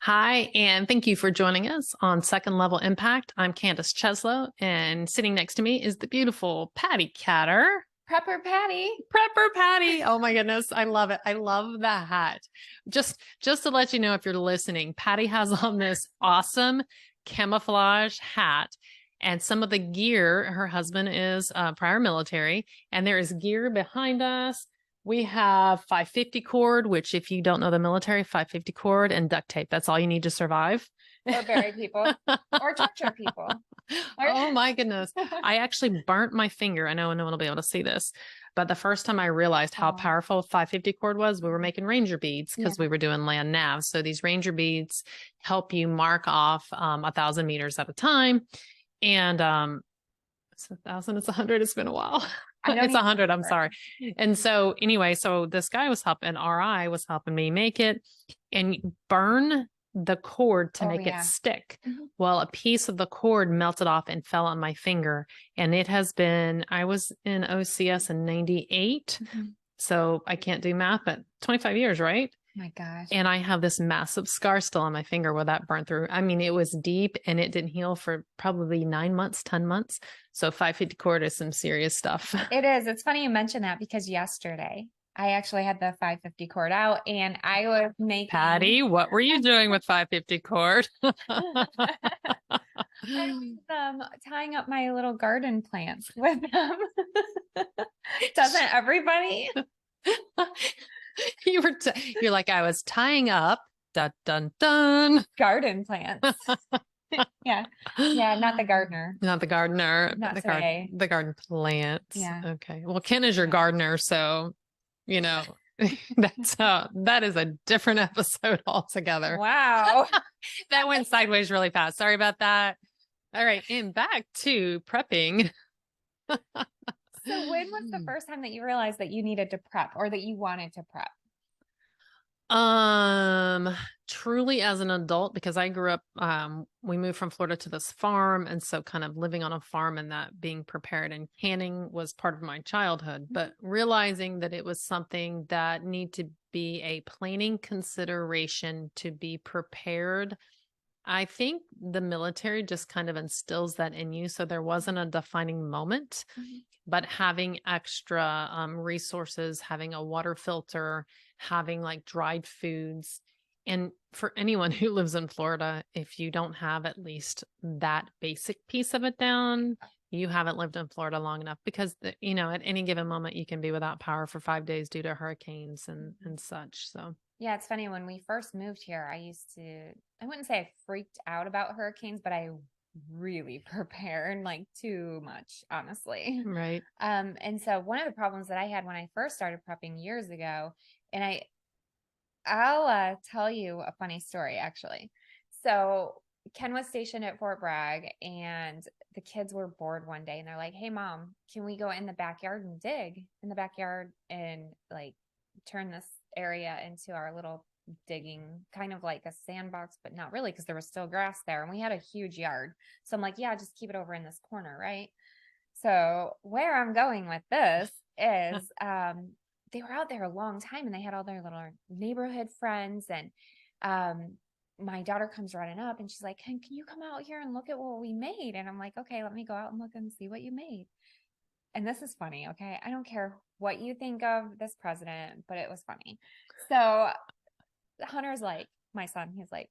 Hi, and thank you for joining us on Second Level Impact. I'm Candace Cieslo, and sitting next to me is the beautiful Patti Catter. Prepper Patty. Prepper Patti. Oh my goodness, I love it. I love the hat. Just to let you know, if you're listening, Patti has on this awesome camouflage hat. And some of the gear, her husband is prior military, and there is gear behind us. We have 550 cord, which if you don't know the military, 550 cord and duct tape. That's all you need to survive. Or bury people. Or torture people. Oh my goodness. I actually burnt my finger. I know no one will be able to see this, but the first time I realized how powerful 550 cord was, we were making ranger beads because we were doing land nav. So these ranger beads help you mark off 1,000 meters at a time. And it's 1,000, it's 100. It's been a while. It's 100. I'm sorry. And so anyway, so this guy was helping, RI was helping me make it and burn the cord to make it stick. Well, a piece of the cord melted off and fell on my finger. And it has been, I was in OCS in 98. So I can't do math, but 25 years, right? My gosh. And I have this massive scar still on my finger where that burnt through. I mean, it was deep and it didn't heal for probably 9 months, 10 months. So 550 cord is some serious stuff. It is. It's funny you mentioned that because yesterday I actually had the 550 cord out and I was making. Patti, what were you doing with 550 cord? I was tying up my little garden plants with them. Doesn't everybody? You're like, I was tying up, dun, dun, dun. Garden plants. Yeah. Not the gardener. Not the gardener. Not the garden plants. Yeah. Okay. Well, Ken is your gardener, so that is a different episode altogether. Wow. That went sideways really fast. Sorry about that. All right. And back to prepping. So when was the first time that you realized that you needed to prep or that you wanted to prep? Truly as an adult, because I grew up, we moved from Florida to this farm. And so kind of living on a farm and that being prepared and canning was part of my childhood, but realizing that it was something that need to be a planning consideration to be prepared. I think the military just kind of instills that in you. So there wasn't a defining moment, but having extra resources, having a water filter, having like dried foods. And for anyone who lives in Florida, if you don't have at least that basic piece of it down, you haven't lived in Florida long enough because, at any given moment you can be without power for 5 days due to hurricanes and such. So. Yeah, it's funny. When we first moved here, I wouldn't say I freaked out about hurricanes, but I really prepared like too much, honestly. Right. And so one of the problems that I had when I first started prepping years ago, and I'll tell you a funny story, actually. So Ken was stationed at Fort Bragg and the kids were bored one day and they're like, "Hey mom, can we go in the backyard and dig in the backyard and like turn this area into our little digging, kind of like a sandbox, but not really because there was still grass there and we had a huge yard." So I'm like, "Yeah, just keep it over in this corner." Right. So where I'm going with this is they were out there a long time and they had all their little neighborhood friends. And my daughter comes running up and she's like, can you come out here and look at what we made? And I'm like, okay, let me go out and look and see what you made. And this is funny. Okay. I don't care what you think of this president, but it was funny. So Hunter's like, my son, he's like,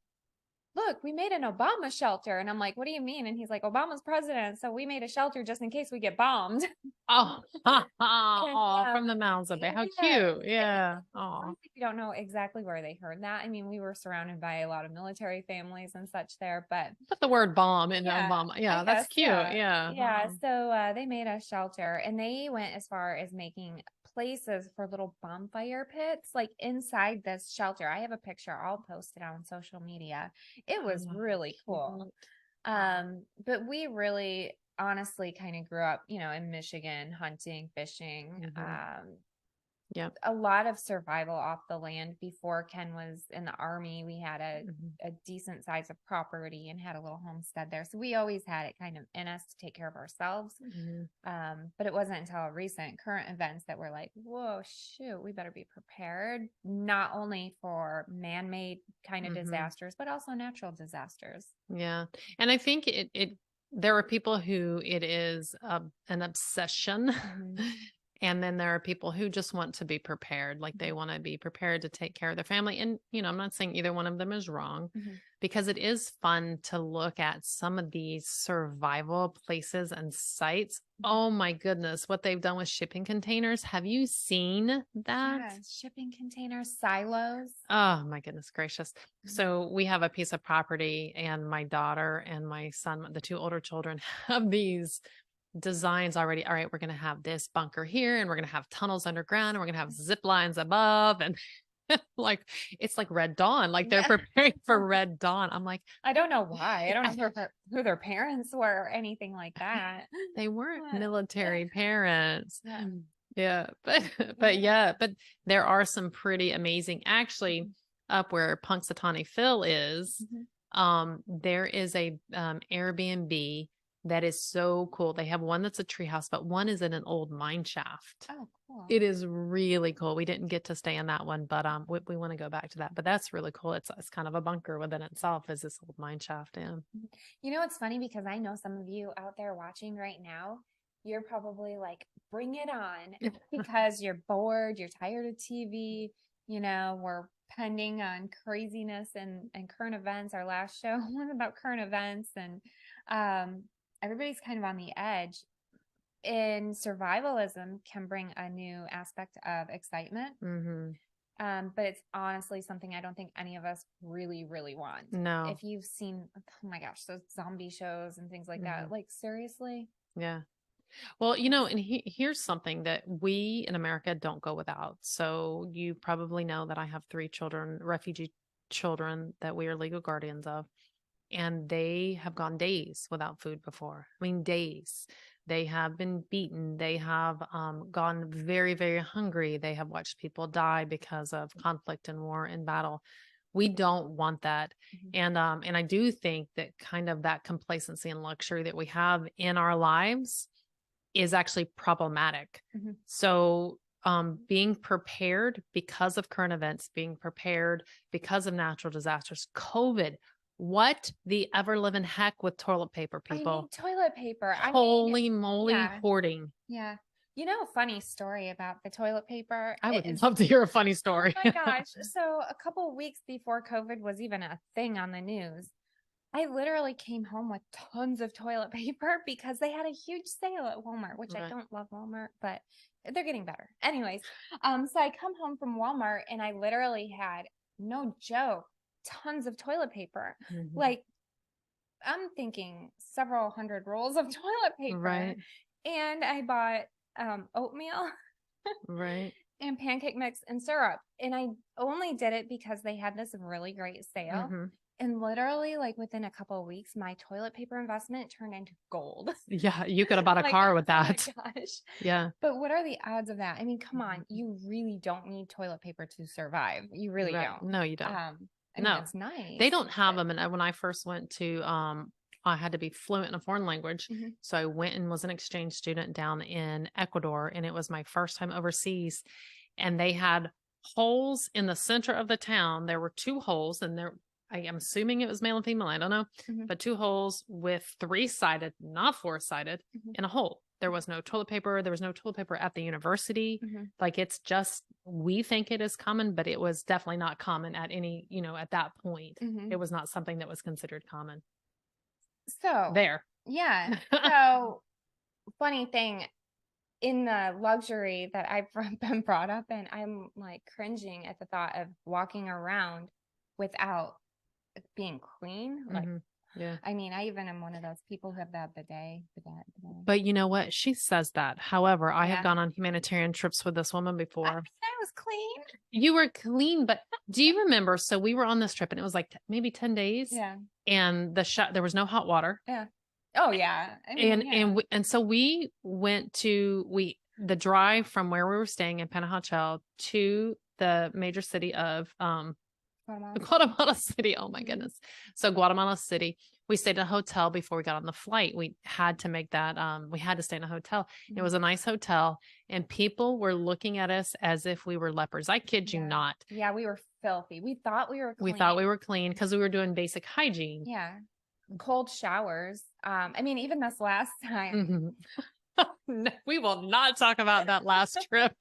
"Look, we made an Obama shelter." And I'm like, "What do you mean?" And he's like, "Obama's president, so we made a shelter just in case we get bombed." Oh, from the mouths of it. How cute. Yeah. Oh, We don't know exactly where they heard that. I mean, we were surrounded by a lot of military families and such there, but put the word bomb in Obama. Yeah, that's cute. Yeah. Yeah. So they made a shelter and they went as far as making places for little bonfire pits like inside this shelter. I have a picture. I'll post it on social media. It was really cool. But we really honestly kind of grew up, in Michigan, hunting, fishing. Yeah. a lot of survival off the land. Before Ken was in the army, we had Mhm. a decent size of property and had a little homestead there. So we always had it kind of in us to take care of ourselves. Mhm. But it wasn't until recent current events that we're like, whoa, shoot, we better be prepared, not only for man-made kind of Mhm. disasters, but also natural disasters. Yeah. And I think there are people who it is an obsession. Hmm. And then there are people who just want to be prepared. Like they Hmm. want to be prepared to take care of their family. And, I'm not saying either one of them is wrong Hmm. because it is fun to look at some of these survival places and sites. Oh my goodness, what they've done with shipping containers. Have you seen that? Yeah, shipping containers, silos. Oh my goodness gracious. Mhm. So we have a piece of property and my daughter and my son, the two older children, have these designs already. All right, we're going to have this bunker here and we're going to have tunnels underground and we're going to have zip lines above and like it's like Red Dawn, like they're Yeah. preparing for Red Dawn. I'm like, I don't know why. I don't know who their parents were or anything like that. they weren't But, military parents. yeah. Yeah, but Yeah. but there are some pretty amazing actually Mhm. up where Punxsutawney Phil is. Mhm. There is a Airbnb that is so cool. They have one that's a treehouse, but one is in an old mine shaft. Oh, cool. It is really cool. We didn't get to stay in that one, but we want to go back to that. But that's really cool. It's kind of a bunker within itself, is this old mine shaft. Yeah. Mhm. It's funny because I know some of you out there watching right now, you're probably like, bring it on because you're bored, you're tired of TV. We're pending on craziness and current events. Our last show was about current events, and um, everybody's kind of on the edge. And survivalism can bring a new aspect of excitement. Mm-hmm. But it's honestly something I don't think any of us really, really want. No. If you've seen, oh my gosh, those zombie shows and things like Mm-hmm. that, like seriously. Yeah. Well, and here's something that we in America don't go without. So you probably know that I have three children, refugee children that we are legal guardians of, and they have gone days without food before. I mean, days. They have been beaten. They have gone very, very hungry. They have watched people die because of conflict and war and battle. We don't want that. Mhm. And I do think that kind of that complacency and luxury that we have in our lives is actually problematic. Mhm. So, being prepared because of current events, being prepared because of natural disasters, COVID, what the ever living heck with toilet paper, I mean, people? toilet paper. I mean, Holy moly, yeah, hoarding. yeah. A funny story about the toilet paper I would is, love to hear a funny oh story. my gosh. So a couple of weeks before COVID was even a thing on the news, I literally came home with tons of toilet paper because they had a huge sale at Walmart, which I Right. don't love Walmart, but they're getting better. Anyways, so I come home from Walmart and I literally had, no joke, tons of toilet paper. Mhm. Like, I'm thinking several hundred rolls of toilet paper. Right. And I bought oatmeal Right. and pancake mix and syrup. And I only did it because they had this really great sale. Hmm. And literally, like within a couple of weeks, my toilet paper investment turned into gold. Yeah. You could have bought a Like, car with oh my that. gosh. Yeah. But what are the odds of that? I mean, come on, Mhm. you really don't need toilet paper to survive. You really Right. don't. No, you don't. I mean, No, it's they nice, don't have but them. And when I first went to, I had to be fluent in a foreign language. mhm. So I went and was an exchange student down in Ecuador. And it was my first time overseas. And they had holes in the center of the town. There were two holes, and I am assuming it was male and female. I don't know, Mhm. but two holes with three-sided, not four-sided, Mhm. in a hole. There was no toilet paper. There was no toilet paper at the university. Mhm. Like it's just, we think it is common, but it was definitely not common at any, at that point. It Mhm. was not something that was considered common So, there. yeah. So, funny thing, in the luxury that I've been brought up in, I'm like cringing at the thought of walking around without being clean. Like, Hmm. Yeah. I mean, I even am one of those people who have that bidet. But you know what? She says that. However, I have Yeah. gone on humanitarian trips with this woman I before. mean, I was clean. You were clean, but do you remember? So we were on this trip and it was like maybe 10 days Yeah. and there was no hot water. Yeah. Oh, yeah. I mean, And yeah. so we went to the drive from where we were staying in Penajachel to the major city of Guatemala. Guatemala City. Oh my Mhm. goodness. So Guatemala City, we stayed in a hotel before we got on the flight. We had to make that, we had to stay in a hotel. It was a nice hotel and people were looking at us as if we were lepers. I kid you Yeah. not. Yeah, we were filthy. We thought we were We clean. thought we were clean because we were doing basic hygiene. Yeah. Cold showers. I mean, even this last time. Mhm. No, we will not talk about that last trip.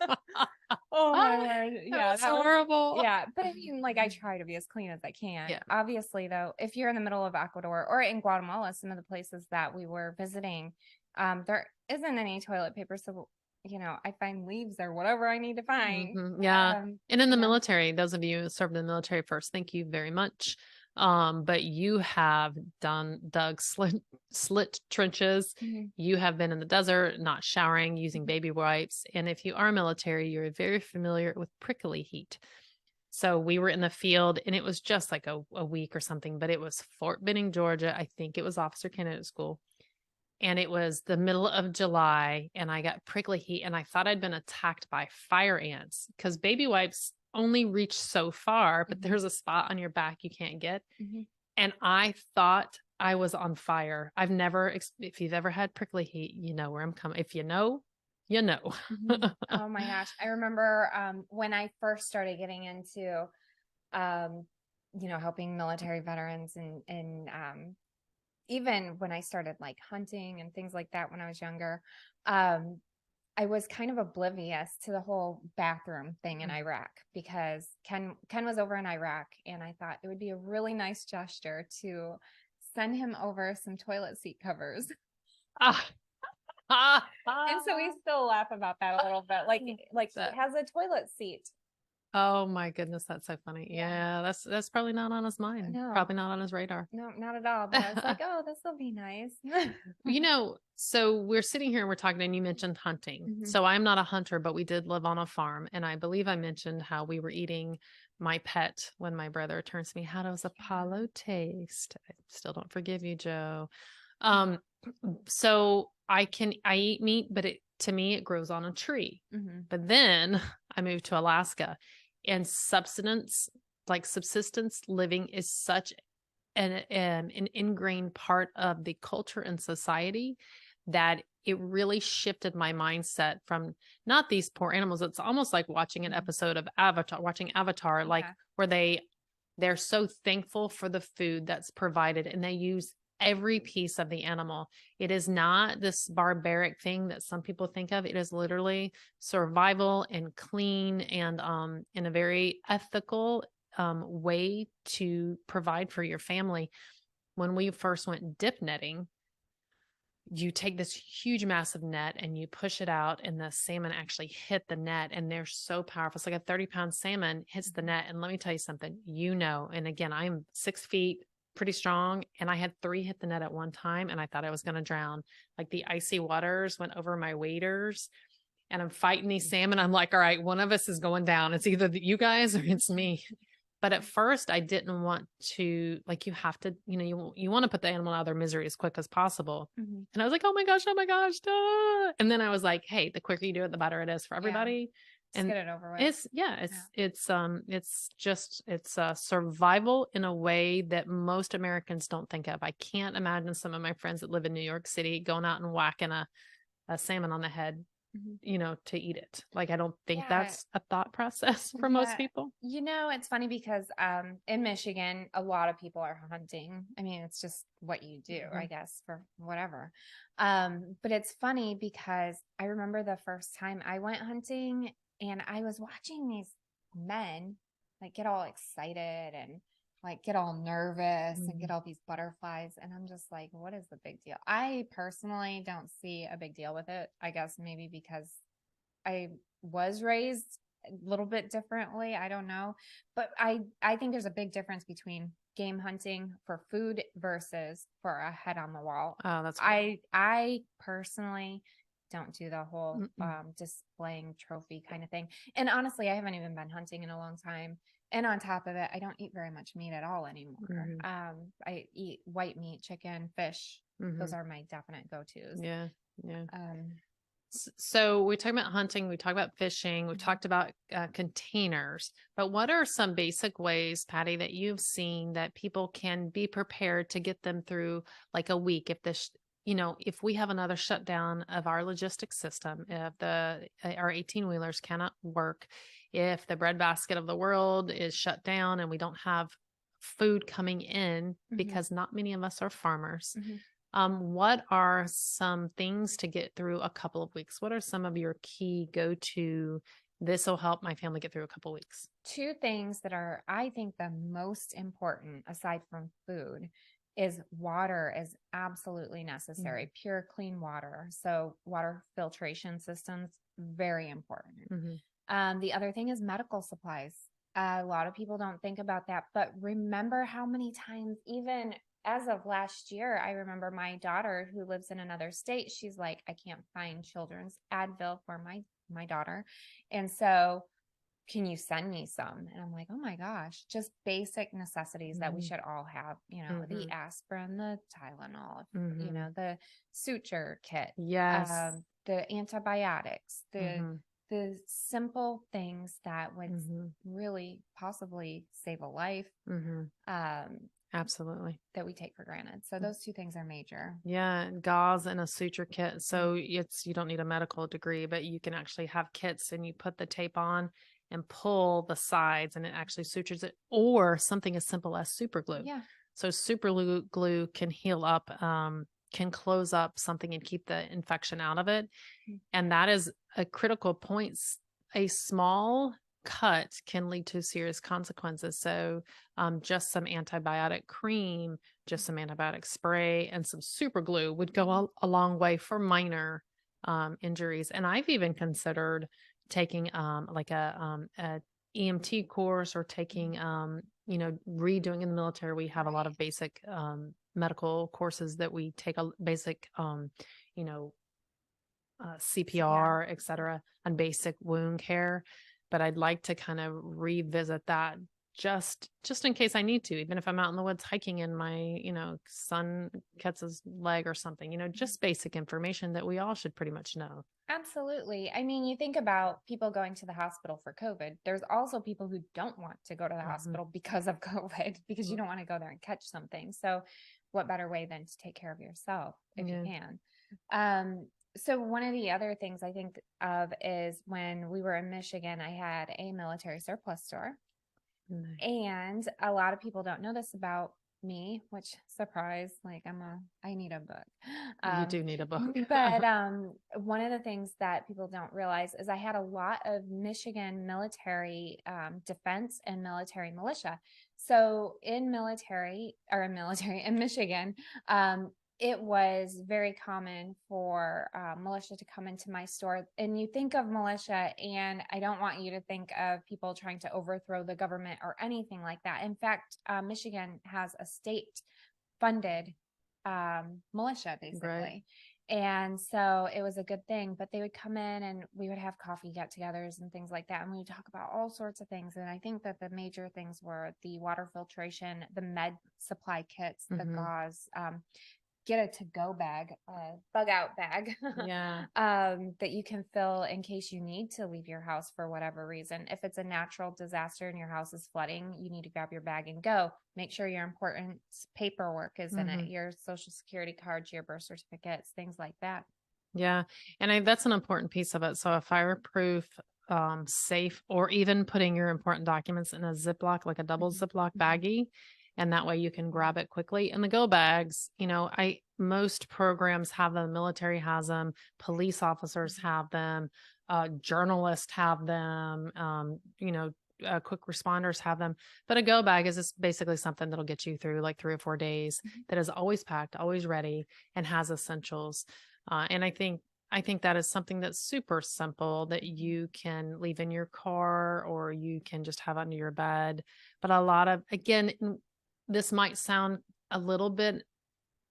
Oh my word. Yeah, that was horrible. yeah. But I mean, like, I try to be as clean as I can. Yeah. Obviously, though, if you're in the middle of Ecuador or in Guatemala, some of the places that we were visiting, there isn't any toilet paper. So, I find leaves or whatever I need to find. Yeah. And in the Yeah. military, those of you who served in the military first, thank you very much. But you have dug slit trenches. Mhm. You have been in the desert, not showering, using baby wipes. And if you are military, you're very familiar with prickly heat. So we were in the field and it was just like a week or something, but it was Fort Benning, Georgia. I think it was Officer Candidate School. And it was the middle of July and I got prickly heat and I thought I'd been attacked by fire ants because baby wipes only reach so far, but there's a spot on your back you can't get. And I thought I was on fire. I've never, if you've ever had prickly heat, you know where I'm coming. If you know, you know. Oh my gosh. I remember when I first started getting into, helping military veterans and even when I started like hunting and things like that when I was younger, I was kind of oblivious to the whole bathroom thing in Iraq because Ken was over in Iraq and I thought it would be a really nice gesture to send him over some toilet seat covers. And so we still laugh about that a little bit. Like he has a toilet seat. Oh my goodness, that's so funny. Yeah, that's probably not on his mind. No. Probably not on his radar. No, not at all. But I was like, oh, this will be nice. So we're sitting here and we're talking, and you mentioned hunting. So I'm not a hunter, but we did live on a farm. And I believe I mentioned how we were eating my pet when my brother turns to me, how does Apollo taste? I still don't forgive you, Joe. So I eat meat, but to me, it grows on a tree. But then I moved to Alaska and subsistence living is such an ingrained part of the culture and society that it really shifted my mindset from not these poor animals. It's almost like watching an episode of watching Avatar, like where they're so thankful for the food that's provided and they use every piece of the animal. It is not this barbaric thing that some people think of. It is literally survival and clean and in a very ethical way to provide for your family. When we first went dip netting, you take this huge massive net and you push it out and the salmon actually hit the net and they're so powerful. It's like a 30-pound salmon hits the net. And let me tell you something, and again, I'm 6 feet, pretty strong. And I had 3 hit the net at one time and I thought I was going to drown. Like the icy waters went over my waders and I'm fighting these salmon. I'm like, all right, one of us is going down. It's either you guys or it's me. But at first I didn't want to, like, you have to, you want to put the animal out of their misery as quick as possible. And I was like, oh my gosh. Duh. And then I was like, hey, the quicker you do it, the better it is for everybody. Just And get it over with. it's survival in a way that most Americans don't think of. I can't imagine some of my friends that live in New York City going out and whacking a salmon on the head, to eat it. Like, I don't think that's a thought process for most people. It's funny because in Michigan, a lot of people are hunting. I mean, it's just what you do, I guess, for whatever. But it's funny because I remember the first time I went hunting and I was watching these men like get all excited and like get all nervous and get all these butterflies. And I'm just like, what is the big deal? I personally don't see a big deal with it. I guess maybe because I was raised a little bit differently. I don't know. But I think there's a big difference between game hunting for food versus for a head on the wall. Oh, that's right. I personally don't do the whole displaying trophy kind of thing. And honestly, I haven't even been hunting in a long time. And on top of it, I don't eat very much meat at all anymore. I eat white meat, chicken, fish. Those are my definite go-tos. Yeah. So we talked about hunting, we talked about fishing, we Mhm. talked about containers. But what are some basic ways, Patty, that you've seen that people can be prepared to get them through like a week if this, if we have another shutdown of our logistics system, if our 18 wheelers cannot work, if the breadbasket of the world is shut down and we don't have food coming in Mhm. because not many of us are farmers. Mhm. What are some things to get through a couple of weeks? What are some of your key go-to? This will help my family get through a couple weeks. Two things that are, I think, the most important aside from food is water is absolutely necessary. Pure, clean water. So, water filtration systems, very important. Mm-hmm. The other thing is medical supplies. A lot of people don't think about that, but remember how many times, even as of last year, I remember my daughter who lives in another state. She's like, I can't find children's Advil for my daughter, and so can you send me some? And I'm like, oh my gosh, just basic necessities that we Mm-hmm. should all have, the Mm-hmm. aspirin, the Tylenol, Mm-hmm. the suture kit, Yes. the antibiotics, the Mm-hmm. the simple things that would Mm-hmm. really possibly save a life, Mm-hmm. um, Absolutely. that we take for granted. So those two things are major. Yeah, and gauze and a suture kit. Mm. So you don't need a medical degree, but you can actually have kits and you put the tape on and pull the sides and it actually sutures it, or something as simple as super glue. Yeah. So super glue can heal up, can close up something and keep the infection out of it. Mm. And that is a critical point. A small cut can lead to serious consequences. So just some antibiotic cream, just some antibiotic spray, and some super glue would go a long way for minor injuries. And I've even considered taking like a EMT course or taking, redoing in the military. We have a lot Right. of basic medical courses that we take a basic, you know, CPR. CPR, et cetera, and basic wound care. But I'd like to kind of revisit that just in case I need to, even if I'm out in the woods hiking and my, son cuts his leg or something, just basic information that we all should pretty much know. Absolutely. I mean, you think about people going to the hospital for COVID. There's also people who don't want to go to the Hmm. hospital because of COVID, because you don't want to go there and catch something. So, what better way than to take care of yourself if you Yeah. can? Um, so, one of the other things I think of is when we were in Michigan, I had a military surplus store. Nice. And a lot of people don't know this about me, which surprise, like I need a book. You Um, do need a book. but one of the things that people don't realize is I had a lot of Michigan military defense and military militia. So in Michigan, it was very common for militia to come into my store. And you think of militia, and I don't want you to think of people trying to overthrow the government or anything like that. In fact, Michigan has a state funded militia, Right. basically. And so it was a good thing, but they would come in and we would have coffee get togethers and things like that. And we would talk about all sorts of things. And I think that the major things were the water filtration, the med supply kits, the Hmm. gauze, get a to-go bag, a bug out bag, Yeah. that you can fill in case you need to leave your house for whatever reason. If it's a natural disaster and your house is flooding, you need to grab your bag and go. Make sure your important paperwork is in it, Hmm. your social security cards, your birth certificates, things like that. Yeah. And that's an important piece of it. So a fireproof, safe, or even putting your important documents in a Ziploc, like a double Mhm. Ziploc Mhm. baggie. And that way you can Yeah. grab it quickly. And the go bags, most programs have them, military has them, police officers Mhm. have them, journalists have them, quick responders have them. But a go bag is just basically something that'll get you through like 3 or 4 days, Mhm. that is always packed, always ready, and has essentials. And I think that is something that's super simple that Mhm. you can leave in your car or you can just have under your bed. But a lot of, again, this might sound a little bit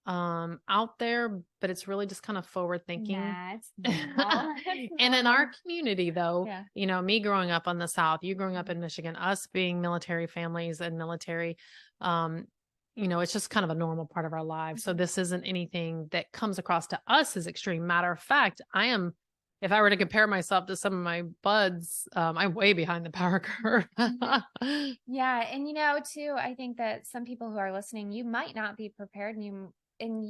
out there, but it's really just kind of forward thinking. Nah, it's normal. It's And in our normal. community, though, Yeah. me growing up on the South, you growing up Mhm. in Michigan, us being military families and military, um, it's just kind of a normal part of our lives. So Mhm. this isn't anything that comes across to us as extreme. Matter of fact, I am if I were to compare myself to some of my buds, I'm way behind the power curve. Mhm. Yeah, and too, I think that some people who are listening, you might not be prepared, and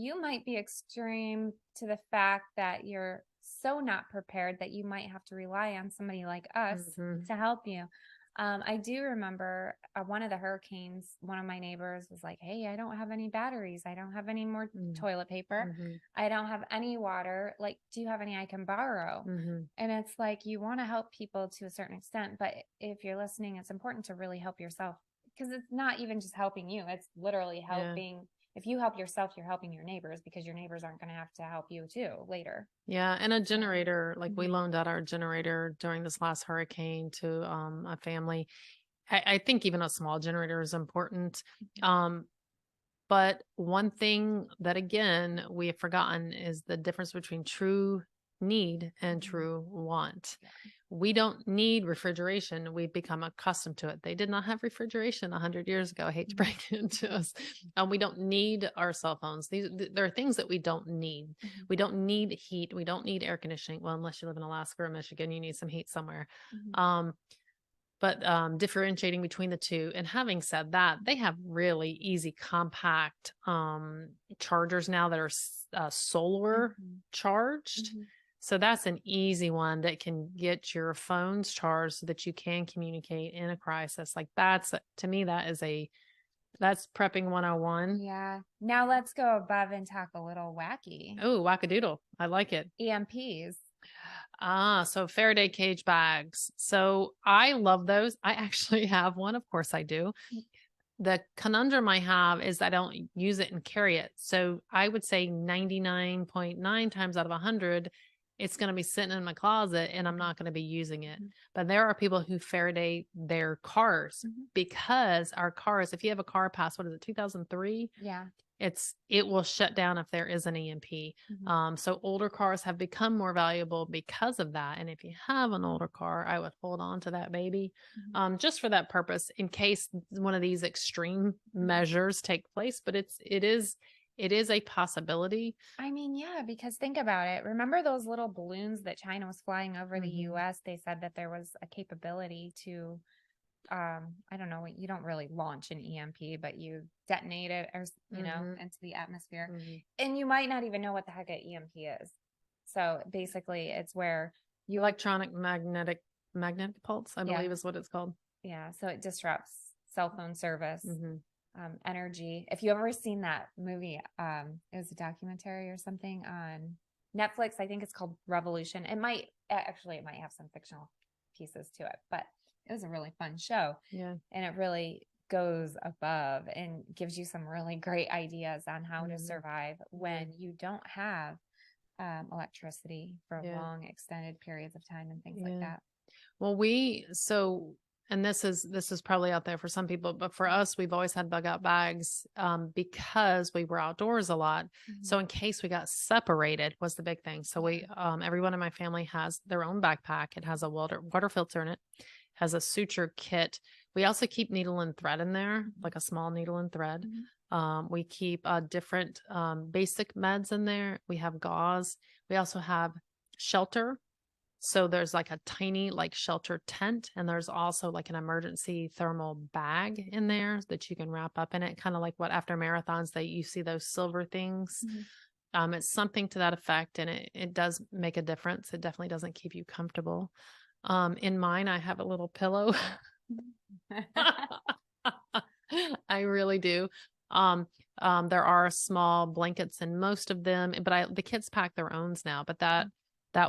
you might be extreme to the fact that you're so not prepared that you might have to rely on somebody like us Mhm, to help you. I do remember one of the hurricanes, one of my neighbors was like, "Hey, I don't have any batteries. I don't have any more mm, toilet paper. mhm, I don't have any water. Like, do you have any I can borrow?" mhm. And it's like you want to help people to a certain extent, but if you're listening, it's important to really help yourself because it's not even just helping you, it's literally Yeah. helping. If you help yourself, you're helping your neighbors because your neighbors aren't going to have to help you too later. Yeah, and a So, generator, like we mhm, loaned out our generator during this last hurricane to a family. I think even a small generator is important. mhm, Um, but one thing that again we have forgotten is the difference between true need and mhm. true want. Yeah. We don't need refrigeration. We've become accustomed to it. They did not have refrigeration 100 years ago. I hate to Mhm, break it to us. We don't need our cell phones. There are things that we don't need. mhm, We don't need heat. We don't need air conditioning. Well, unless you live in Alaska or Michigan, you need some heat somewhere. mhm, Um, but differentiating between the two. And having said that, they have really easy, compact chargers now that are solar mhm, charged. mhm. So that's an easy one that can get your phones charged so that you can communicate in a crisis. Like that's to me, that's prepping 101. Yeah. Now let's go above and talk a little wacky. Oh, wackadoodle. I like it. EMPs. So Faraday cage bags. So I love those. I actually have one. Of course I do. The conundrum I have is I don't use it and carry it. So I would say 99.9 times out of 100, it's going to be sitting in my closet and I'm Mhm, not going to be using it. mhm, But there are people who Faraday their cars mhm. because our cars, if you have a car past, what is it, 2003? Yeah. It will shut down if there is an EMP. Mhm, So older cars have become more valuable because of that. And if you have an older car, I would hold on to that baby, mhm, just for that purpose, in case one of these extreme mhm. measures take place. But it is a possibility. I mean, yeah, because think about it. Remember those little balloons that China was flying over the Hmm. US? They said that there was a capability to, I don't know, you don't really launch an EMP, but you detonate it or, Hmm. into the atmosphere. Hmm. And you might not even know what the heck an EMP is. So basically, it's where you, Electronic magnetic pulse, I yeah, believe, is what it's called. yeah. So it disrupts cell phone service, Hmm. energy. If you ever seen that movie, it was a documentary or something on Netflix. I think it's called Revolution. It might have some fictional pieces to it, but it was a really fun show, Yeah. and it really goes above and gives you some really great ideas on how to Hmm. survive Yeah. when you don't have electricity for Yeah. long extended periods of time and things like Yeah. that. Well, and this is probably out there for some people, but for us, we've always had bug out bags because we were outdoors a lot. So Mhm. in case we got separated was the big thing. So Yeah. everyone in my family has their own backpack. It has a water filter in it, has a suture kit. We also keep needle and thread in there, Mhm. like a small needle and thread. Mhm. We keep different basic meds in there. We have gauze. We also have shelter, so there's like a tiny like shelter tent, and there's also like an emergency thermal bag in there that you can wrap up in it, kind of like what after marathons that you see those silver things. Mhm. It's something to that effect, and it does make a difference. It definitely doesn't keep you comfortable. In mine, I have a little pillow. I really do. Um, there are small blankets in most of them, but the kids pack their owns now. But that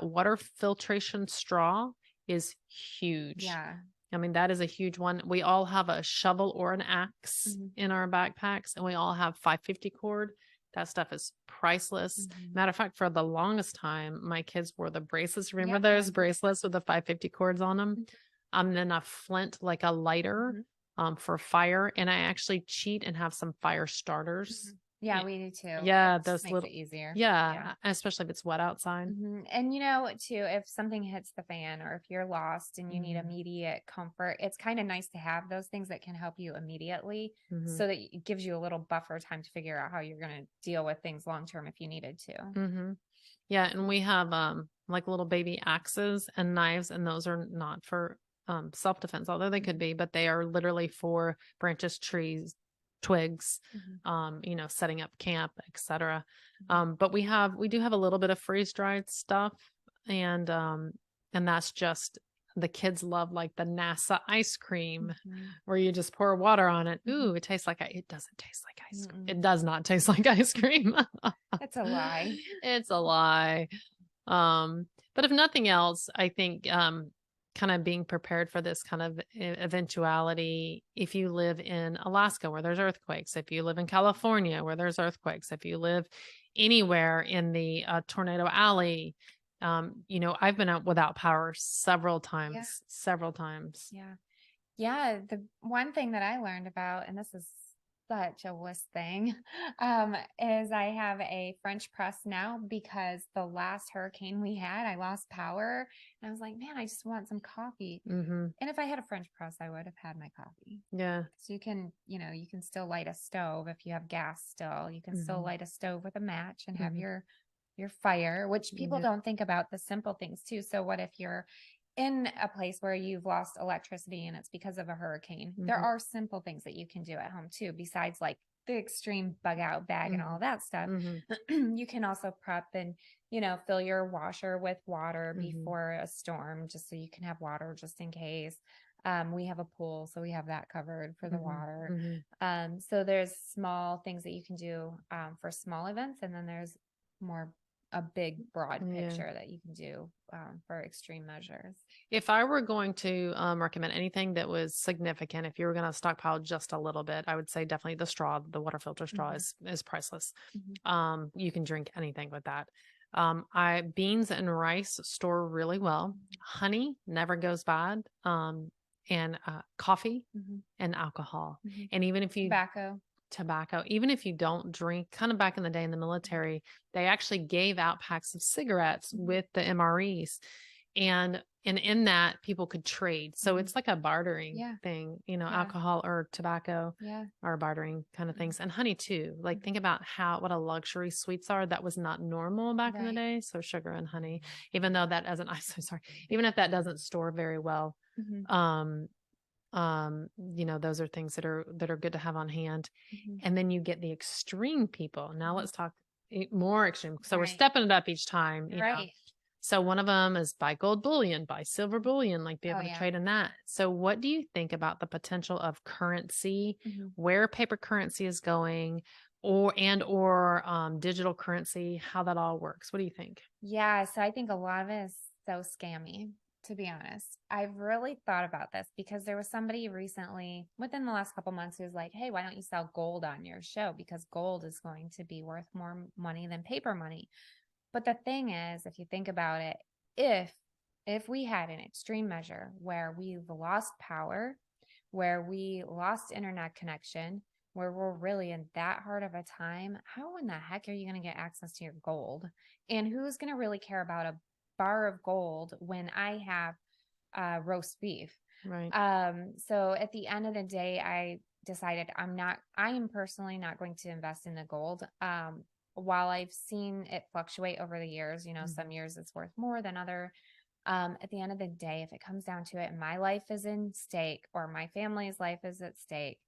water filtration straw is huge. Yeah. I mean, that is a huge one. We all have a shovel or an axe Mhm. in our backpacks, and we all have 550 cord. That stuff is priceless. Mhm. Matter of fact, for the longest time, my kids wore the bracelets. Remember Yep. those bracelets with the 550 cords on them? Mhm. Then a flint, like a lighter, Mhm. for fire. And I actually cheat and have some fire starters Mhm. Yeah, we do too. It Yeah, just those makes it little easier. Yeah. yeah, especially if it's wet outside. And too, if something hits the fan or if you're lost and you need Mhm, immediate comfort, it's kind of nice to have those things that can help you immediately mhm, so that it gives you a little buffer time to figure out how you're going to deal with things long term if you needed to. mhm. Yeah, and we have, like, little baby axes and knives, and those are not for, self-defense, although they could Mhm. be, but they are literally for branches, trees, twigs, Mhm. setting up camp, etcetera. Mhm. But we do have a little bit of freeze-dried stuff, and, um, and that's just the kids love, like, the NASA ice cream Mhm. where you just pour water on it. Mhm. Ooh, it tastes like it doesn't taste like ice cream. Mm-mm. It does not taste like ice cream. That's a lie. It's a lie. But if nothing else, I think kind of being prepared for this kind of eventuality. If you live in Alaska where there's earthquakes, if you live in California where there's earthquakes, if you live anywhere in the tornado alley, I've been out without power several Yeah. times, several times. Yeah. Yeah, the one thing that I learned about, and this is such a wuss thing, is I have a French press now because the last hurricane we had, I lost power. And I was like, man, I just want some coffee. Mm-hmm. And if I had a French press, I would have had my coffee. Yeah. So you can still light a stove if you have gas still. You can still Mm-hmm. light a stove with a match and have Mm-hmm. your fire, which people Yeah. don't think about the simple things too. So what if you're in a place where you've lost electricity and it's because of a hurricane? There Mm-hmm. are simple things that you can do at home too, besides like the extreme bug out bag and Mm-hmm. all that stuff. Mm-hmm. You can also prep and, fill your washer with water Mm-hmm. before a storm, just so you can have water just in case. We have a pool, so we have that covered for the Mm-hmm. water. Mm-hmm. So there's small things that you can do for small events, and then there's more a big broad Yeah. picture that you can do for extreme measures. If I were going to recommend anything that was significant, if you were going to stockpile just a little bit, I would say definitely the straw. The water filter straw Hmm. is priceless. Hmm. You can drink anything with that. I beans and rice store really well. Honey never goes bad. And coffee Hmm. and alcohol. Hmm. And even if you Tobacco. tobacco, even if you don't drink, kind of back in the day in the military, they actually gave out packs of cigarettes Hmm. with the MREs. And in that people could trade. So Hmm. it's like a bartering Yeah. thing, Yeah. alcohol or tobacco Yeah. or bartering kind of Mhm. things. And honey too. Like think about what a luxury sweets are. That was not normal back in the Right. day. So sugar and honey, even though that doesn't, I'm so sorry, even if that doesn't store very well, Hmm. um, those are things that are good to have on hand. Hmm. And then you get the extreme people. Now Hmm. let's talk more extreme. So we're Right. stepping it up each time. Right. So one of them is buy gold bullion, buy silver bullion, like be Oh able to yeah. trade in that. So what do you think about the potential of currency, Hmm. where paper currency is going, or digital currency, how that all works? What do you think? Yeah. So I think a lot of it is so scammy, to be honest. I've really thought about this because there was somebody recently within the last couple months who was like, hey, why don't you sell gold on your show? Because gold is going to be worth more money than paper money. But the thing is, if you think about it, if if we had an extreme measure where we've lost power, where we lost internet connection, where we're really in that hard of a time, how in the heck are you going to get access to your gold? And who's going to really care about a bar of gold when I have roast beef? Right. So at the end of the day, I decided I am personally not going to invest in the gold. While I've seen it fluctuate over the years, some Mhm. years it's worth more than other. At the end of the day, if it comes down to it, my life is in stake or my family's life is at stake,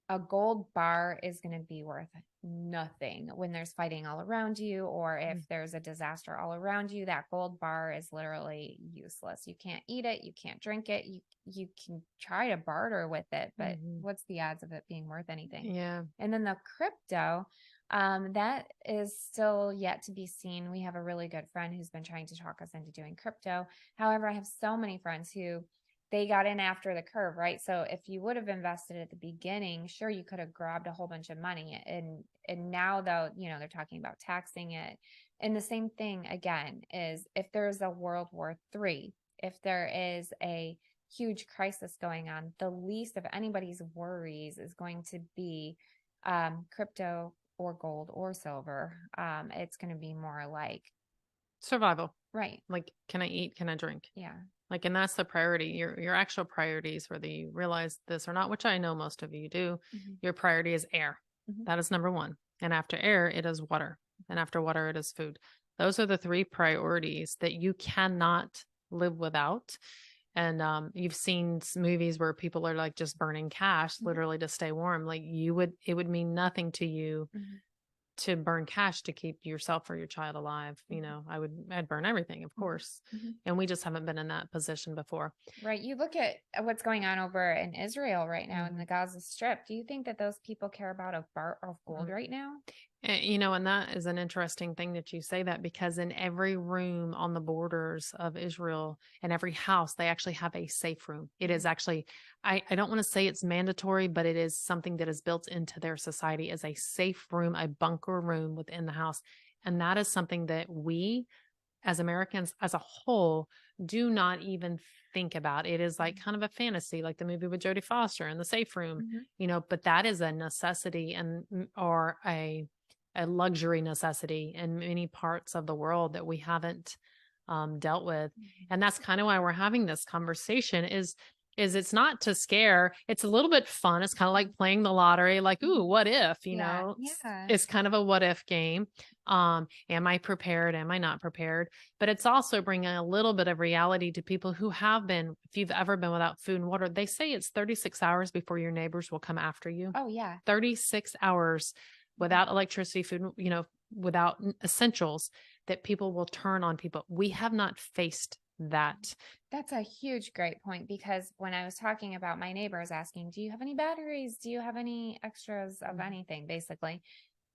a gold bar is going to be worth nothing when there's fighting all around you, or if there's a disaster all around you. That gold bar is literally useless. You can't eat it, you can't drink it. You can try to barter with it, but Mhm. what's the odds of it being worth anything? Yeah. And then the crypto, that is still yet to be seen. We have a really good friend who's been trying to talk us into doing crypto. However, I have so many friends who they got in after the curve, right? So if you would have invested at the beginning, sure, you could have grabbed a whole bunch of money. And now though, they're talking about taxing it. And the same thing again is if there's a World War III, if there is a huge crisis going on, the least of anybody's worries is going to be crypto or gold or silver. It's going to be more like, Survival. right. Like, can I eat? Can I drink? Yeah. Like, and that's the priority. Your actual priorities, whether you realize this or not, which I know most of you do, Hmm. your priority is air. Hmm. That is number one. And after air, it is water. And after water, it is food. Those are the three priorities that you cannot live without. And you've seen movies where people are like just burning cash Hmm. literally to stay warm. Like it would mean nothing to you Hmm. to burn cash to keep yourself or your child alive. I'd burn everything, of Hmm. course. Hmm. And we just haven't been in that position before. Right. You look at what's going on over in Israel right now in Mm-hmm. the Gaza Strip. Do you think that those people care about a bar of gold right now? And that is an interesting thing that you say that, because in every room on the borders of Israel and every house, they actually have a safe room. It is actually, I don't want to say it's mandatory, but it is something that is built into their society as a safe room, a bunker room within the house. And that is something that we as Americans as a whole do not even think about. It is like kind of a fantasy, like the movie with Jodie Foster and the safe room, Mm-hmm. but that is a necessity or a luxury necessity in many parts of the world that we haven't dealt with. And that's kind of why we're having this conversation is it's not to scare. It's a little bit fun. It's kind of like playing the lottery, like, ooh, what if, Yeah. Yeah. it's kind of a what if game. Am I prepared? Am I not prepared? But it's also bringing a little bit of reality to people who have been, if you've ever been without food and water, they say it's 36 hours before your neighbors will come after you. Oh, yeah. 36 hours without electricity, food, without essentials, that people will turn on people. We have not faced that. That's a huge, great point because when I was talking about my neighbors asking, do you have any batteries? Do you have any extras of anything? Basically,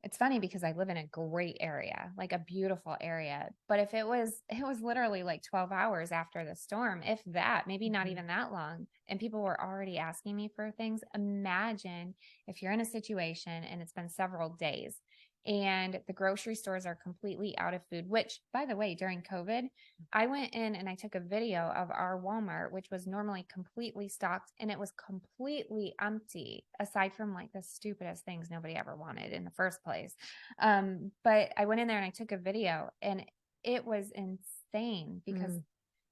it's funny because I live in a great area, like a beautiful area. But if it was literally like 12 hours after the storm, if that, maybe not even that long, and people were already asking me for things. Imagine if you're in a situation and it's been several days and the grocery stores are completely out of food, which, by the way, during COVID, I went in and I took a video of our Walmart, which was normally completely stocked, and it was completely empty, aside from like the stupidest things nobody ever wanted in the first place. But I went in there and I took a video, and it was insane because Mm,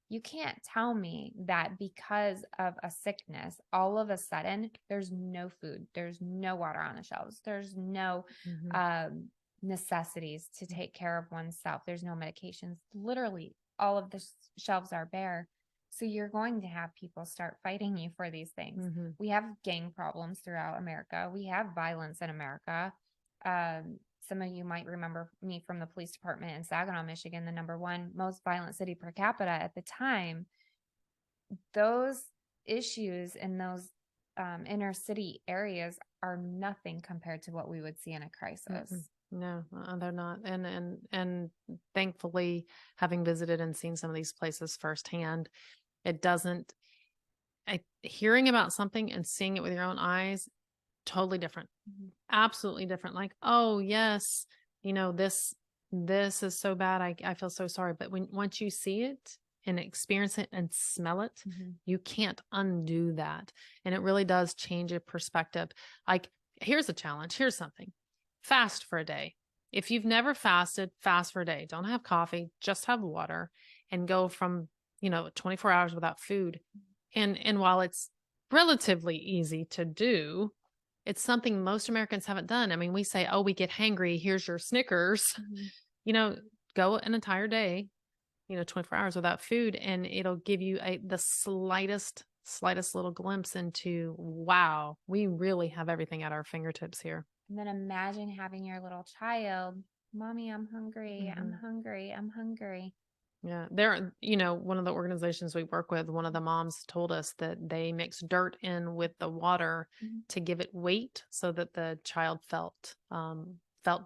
you can't tell me that because of a sickness, all of a sudden, there's no food, there's no water on the shelves, there's no mhm, um, necessities to take care of oneself, there's no medications. Literally, all of the shelves are bare. So you're going to have people start fighting you for these things. mhm. We have gang problems throughout America, we have violence in America. Some of you might remember me from the police department in Saginaw, Michigan, the number one most violent city per capita at the time. Those issues in those inner city areas are nothing compared to what we would see in a Mm-mm. crisis. No, they're not. And thankfully, having visited and seen some of these places firsthand, it doesn't. Hearing about something and seeing it with your own eyes, totally different, Mhm. absolutely different. Like, oh yes, this is so bad. I feel so sorry. But once you see it and experience it and smell it, Mhm. you can't undo that. And it really does change your perspective. Like, here's a challenge. Here's something. Fast for a day. If you've never fasted, fast for a day. Don't have coffee, just have water, and go from, 24 hours without food. And while it's relatively easy to do, it's something most Americans haven't done. I mean, we say, "Oh, we get hangry, here's your Snickers." Mhm. You know, go an entire day, 24 hours without food, and it'll give you the slightest little glimpse into, wow, we really have everything at our fingertips here. And then imagine having your little child, Mommy, I'm hungry. I'm Mhm. hungry. I'm hungry. Yeah, one of the organizations we work with, one of the moms told us that they mix dirt in with the water Mhm. to give it weight so that the child felt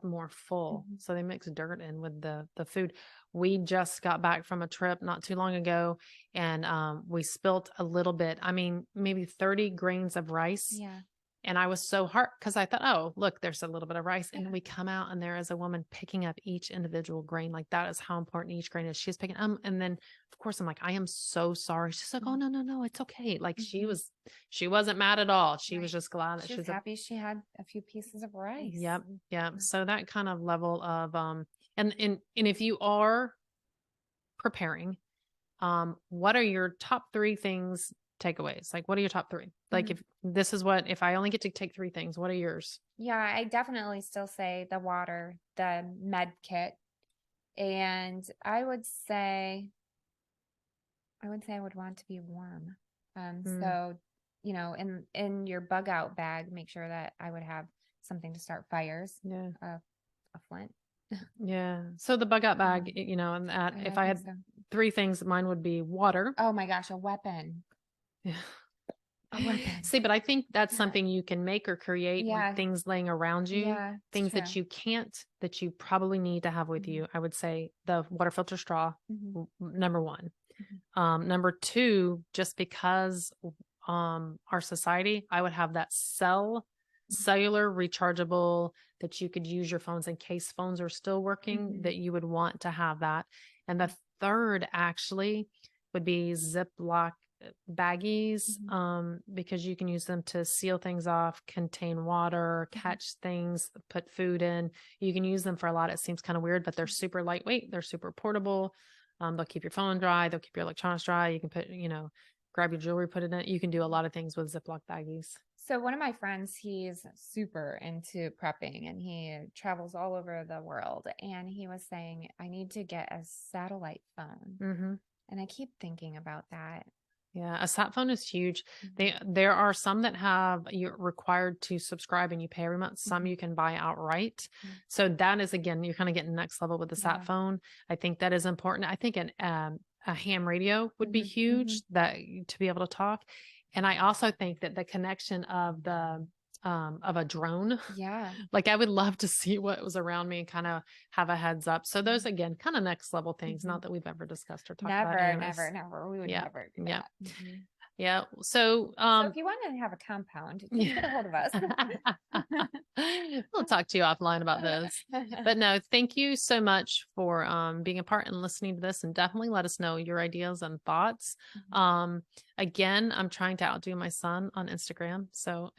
more full. Mhm. So they mix dirt in with the food. We just got back from a trip not too long ago, and we spilt a little bit. I mean, maybe 30 grains of rice Yeah. And I was so hurt because I thought, oh, look, there's a little bit of rice. And we come out and there is a woman picking up each individual grain. Like that is how important each grain is. She's picking and then of course I'm like, I am so sorry. She's like, oh no, no, no, it's okay. Like Mhm. she wasn't mad at all. She was Right. just glad that She was she's a happy she had a few pieces of rice. yep, yep. Mm. So that kind of level of and if you are preparing, what are your top three things takeaways? Like what are your top three? Like Mhm. if this is what if I only get to take three things, what are yours? Yeah, I definitely still say the water, the med kit, and I would want to be warm. Mm, So, in your bug out bag, make sure that I would have something to start fires, yeah. a flint. Yeah. So the bug out bag, Um, and that if I I think had so. three things, mine would be water. Oh my gosh, a weapon. Yeah. A weapon. See, but I think that's something you can make or create with Yeah, things laying around you, yeah, it's things that true. you can't, that you probably need to have with Mhm, you. I would say the water filter straw, mhm, number one. mhm, Number two, just because our society, I would have that mhm, cellular rechargeable that you could use your phones in case phones are still working, mhm, that you would want to have that. And the third actually would be Ziploc baggies, mhm, because you can use them to seal things off, contain water, mhm, catch things, put food in. You can use them for a lot. It seems kind of weird, but they're super lightweight. They're super portable. They'll keep your phone dry. They'll keep your electronics dry. You can put, grab your jewelry, put it in. You can do a mhm. lot of things with Ziploc baggies. So one of my friends, he's super into prepping and he travels all over the world. And he was saying, I need to get a satellite phone. Hmm. And I keep thinking about that. Yeah, a sat phone is huge. Mhm, There are some that have you're required to subscribe and you pay every month. Some mhm, you can buy outright. mhm. So that is again, you're kind of getting next level with the sat Yeah. phone. I think that is important. I think a ham radio would be Mhm, mhm. huge that to be able to talk. And I also think that the connection of a drone, Yeah. like I would love to see what was around me and kind of have a heads up. So those Mhm, again, kind of next level things, mhm. not that we've ever discussed or talked about Never, anyways. never, never. We would Yeah. never do Yeah. that. Mhm. Yeah. So, So if you want to have a compound, just get a yeah. hold of us. We'll talk to you offline about this. But no, thank you so much for being a part and listening to this and definitely let us know your ideas and thoughts. Mhm. Um again, I'm trying to outdo my son on Instagram. So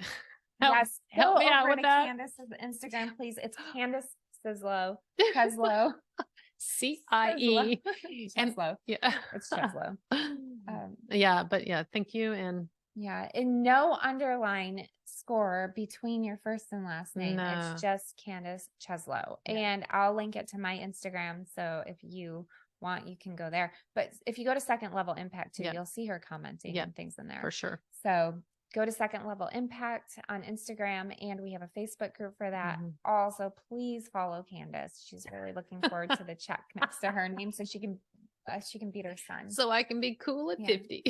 Yes, help go me out over with to that. Candace's Instagram, please. It's Candace Cieslo. Cheslo. Cieslo. CIE. And Cheslo. yeah. It's Cheslo. Um, Yeah, but yeah, thank you and yeah, and no underline score between your first and last name. It's no. just Candace Cheslo. Yeah. And I'll link it to my Instagram. So if you want, you can go there. But if you go to Second Level Impact too, Yeah. you'll see her commenting Yeah, and things in there. for sure. So go to Second Level Impact on Instagram, and we have a Facebook group for that. Mhm. Also, please follow Candace. She's really looking forward to the check next to her name so she can beat her son. So I can be cool at Yeah. 50.